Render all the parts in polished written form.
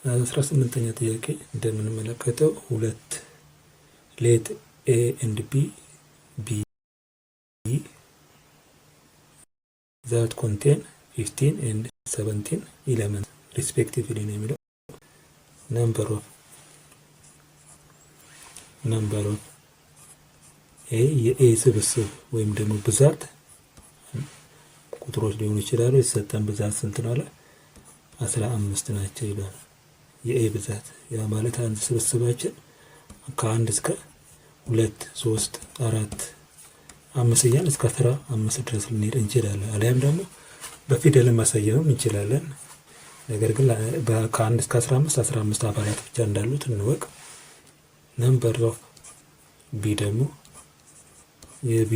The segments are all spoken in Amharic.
18ኛ ጥያቄ እንደምንመለከተው ሁለት let A and B be that contain 15 and 17 elements respectively ነው የሚለው number of A የኤ ስብስብ ወይም ደግሞ ብዛት ቁጥሮች ሊሆኑ ይችላሉ። የተሰጠን ብዛት ስንት ነው አለ 15 ናቸው ይላል። የኤ ብዛት ያ ማለት አንድ ስብስባችን ከ1 እስከ 2 3 4 5 እያልን እስከ 15 ድረስ ልንሄድ እንችላለን። አሊያም ደግሞ በፊደል ማሳየትም እንችላለን። ነገር ግን ከ1 እስከ 15 አባላት ብቻ እንዳሉት እንወቅ። ነምበር ኦፍ ቢ ደግሞ የቢ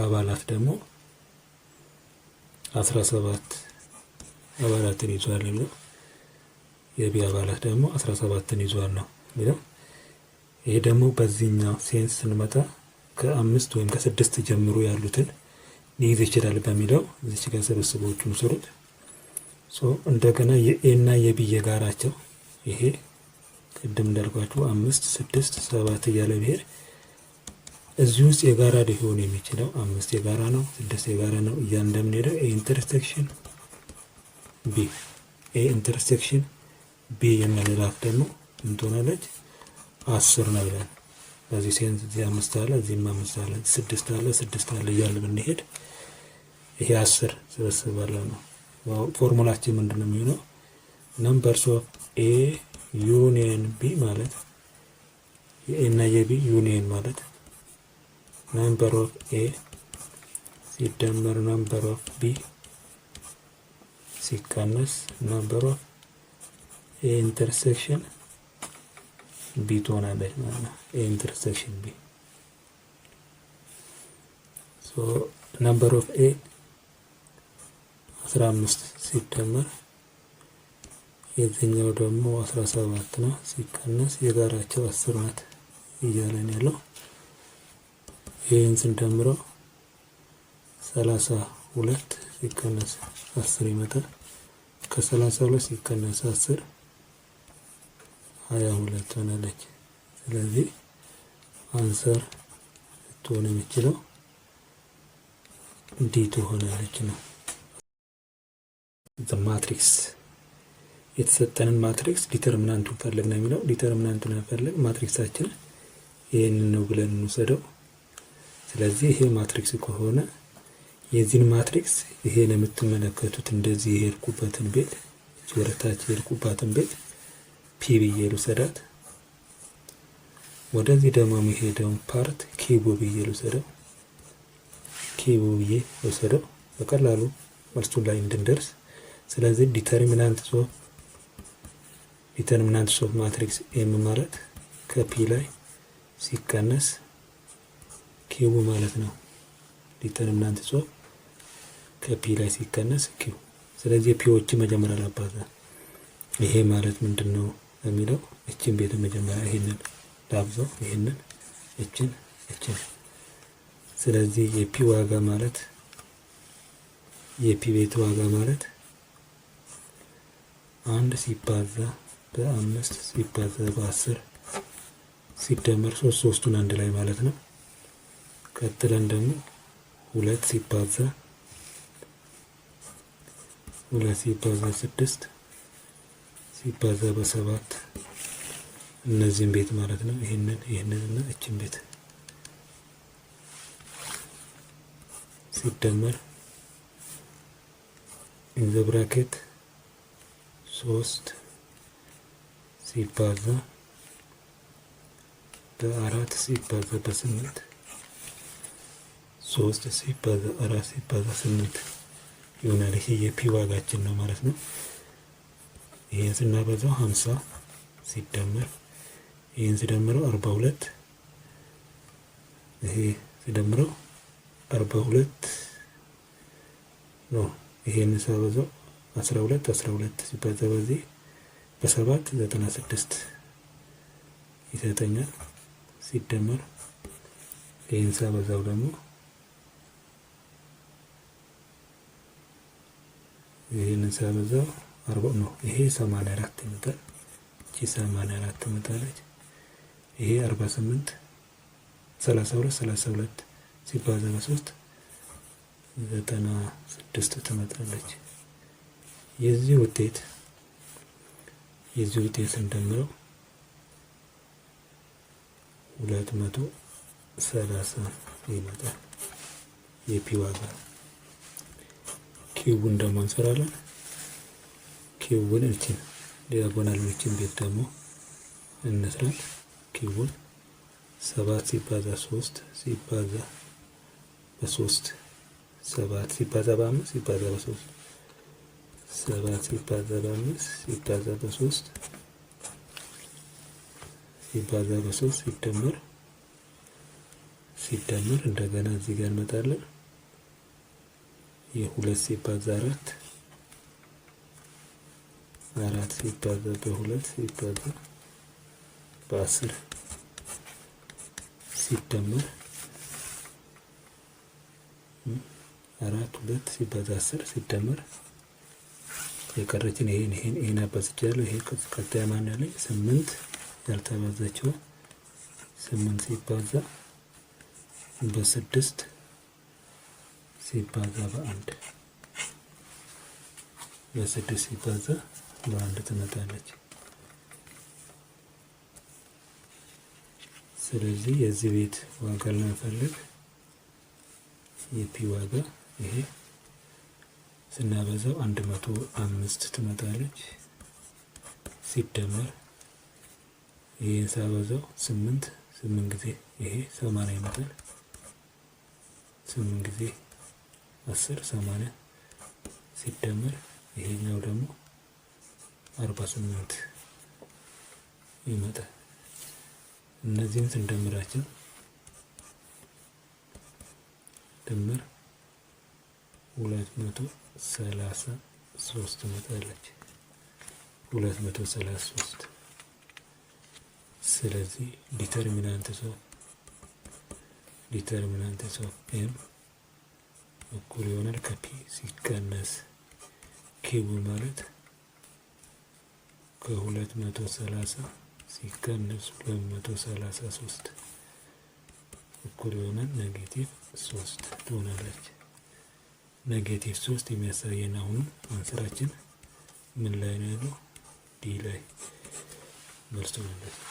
አባላት ደግሞ 17 አባላትን ይዟል ነው። የቢ አባላት ደግሞ 17ን ይዟል ነው የሚለው። ይሄ ደግሞ በዚህኛው ሴንስ ስንመጣ ከ5 ወይም ከ6 ጀምሮ ያሉትን ሊይዝ ይችላል በሚለው እዚህ ጋር ስብስቦቹን ስሩት። እንደገና የኤ እና የቢ የጋራቸው ይሄ ቅድም እንዳልኳችሁ 5 6 7 እያለ ቢሄድ እዚህ ውስጥ የጋራ ሊሆን የሚችለው 5 የጋራ ነው፣ 6 የጋራ ነው እያልን እንደምንሄደው ኤ ኢንተርሴክሽን ቢ የምንላት ደግሞ ምን ትሆናለች 10 ነው ይላል። በዚህ ሴንስ እዚህ 5 አለ፣ እዚህም 5 አለ፣ 6 አለ፣ 6 አለ እያልን ብንሄድ ይሄ 10 ስብስብ አለ ነው። ፎርሙላችን ምንድነው የሚሆነው? ነምበርስ ኦፍ ኤ ዩኒየን ቢ ማለት የኤ እና የቢ ዩኒየን ማለት ነምበር ኦፍ ኤ ሲደመር ነምበር ኦፍ ቢ ሲቀነስ ነምበር ኦፍ ኤ ኢንተርሴክሽን ቢ ትሆናለች ማለት ነው። ኤ ኢንተርሴክሽን ቢ ነምበር ኦፍ ኤ 15 ሲደመር የዚህኛው ደግሞ 17 ነው ሲቀነስ የጋራቸው 10 ናት እያለን ያለው። ይህን ስንደምረው 32 ሲቀነስ 10 ይመጣል። ከ32 ሲቀነስ 10 22 ሆናለች። ስለዚህ አንሰር ልትሆን የሚችለው ዲ ትሆናለች ነው። ማትሪክስ የተሰጠንን ማትሪክስ ዲተርሚናንቱን ፈልግ ነው የሚለው። ዲተርሚናንቱን ፈልግ ማትሪክሳችን ይሄንን ነው ብለን እንወስደው። ስለዚህ ይሄ ማትሪክስ ከሆነ የዚህን ማትሪክስ ይሄን የምትመለከቱት እንደዚህ የሄድኩበትን ቤት ወደታች የሄድኩባትን ቤት ፒ ብዬ ልውሰዳት። ወደዚህ ደግሞ የሚሄደውን ፓርት ኪቡ ብዬ ልውሰደው። ኪቡ ብዬ ልውሰደው በቀላሉ መልሱ ላይ እንድንደርስ። ስለዚህ ዲተርሚናንት ኦፍ ማትሪክስ ኤም ማለት ከፒ ላይ ሲቀነስ ኪው ማለት ነው። ዲተርሚናንት ኦፍ ከፒ ላይ ሲቀነስ ኪው። ስለዚህ ፒዎች መጀመሪያ ላባዛ። ይሄ ማለት ምንድነው የሚለው እቺን ቤት መጀመሪያ ይሄንን ላብዛው፣ ይሄንን እቺን። ስለዚህ የፒ ዋጋ ማለት የፒ ቤት ዋጋ ማለት 1 ሲባዛ በ5 ሲባዛ በ10 ሲደመር 3ቱን አንድ ላይ ማለት ነው። ቀጥለን ደግሞ 2 ሲባዛ 6 ሲባዛ በ7 እነዚህን ቤት ማለት ነው። ይሄንን እና እቺን ቤት ሲደመር ኢን ዘ ብራኬት 3 ሲባዛ በ4 ሲባዛ በ8 3 ሲባዛ 4 ሲባዛ 8 ይሆናል። ይሄ የፒ ዋጋችን ነው ማለት ነው። ይሄን ስናበዛው 50 ሲደመር ይሄን ሲደምረው 42 ይሄ ሲደምረው 42 ነው። ይሄን ሳበዛው 12 ሲባዛ በዚህ በ7 96 ይሰጠኛል። ሲደመር ይሄን ሳበዛው ደግሞ ይሄንን ሳበዛው 40 ነው። ይሄ 84 ይመጣል። እቺ 84 ትመጣለች። ይሄ 48 32 ሲባዛ በ3 96 ትመጣለች። የዚህ ውጤት ስንደምረው 230 ይመጣል። የፒ ዋጋ ኪውን ደግሞ እንሰራለን። ኪውን እቺን ዲያጎናሎችን ቤት ደግሞ እንስራል። ኪውን 7 ሲባዛ 3 ሲባዛ በ3 7 ሲባዛ በ5 ሲባዛ በ3 7 ሲባዛ በ5 ሲባዛ በ3 ሲባዛ በ3 ሲደመር እንደገና እዚህ ጋር እንመጣለን። የ2 ሲባዛ 4 ሲባዛ በ2 ሲባዛ በ10 ሲደመር 2 ሲባዛ 10 ሲደመር የቀረችን ይሄን አባዝቻለሁ። ይሄ ቀጣይ ማን ያለኝ 8 ያልተባዛችው 8 ሲባዛ በ6 ሲባዛ በ1 በ6 ሲባዛ በ1 ትመጣለች። ስለዚህ የዚህ ቤት ዋጋ ለመፈለግ የፒ ዋጋ ይሄ ስናበዛው 105 ትመጣለች። ሲደመር ይሄን ሳበዛው 8 ጊዜ ይሄ 80 ይመጣል። 8 ጊዜ 10 80 ሲደመር ይሄኛው ደግሞ 48 ይመጣል። እነዚህን ስንደምራቸው ድምር 233 ትመጣለች። 233 ስለዚህ ዲተርሚናንት ኦፍ ኤም እኩል ይሆናል ከፒ ሲቀነስ ኪው ማለት ከ230 ሲቀነስ 233 እኩል ይሆናል -3 ትሆናለች። -3 የሚያሳየን አሁንም አንሰራችን ምን ላይ ነው ያለው? ዲ ላይ መልስ ነው።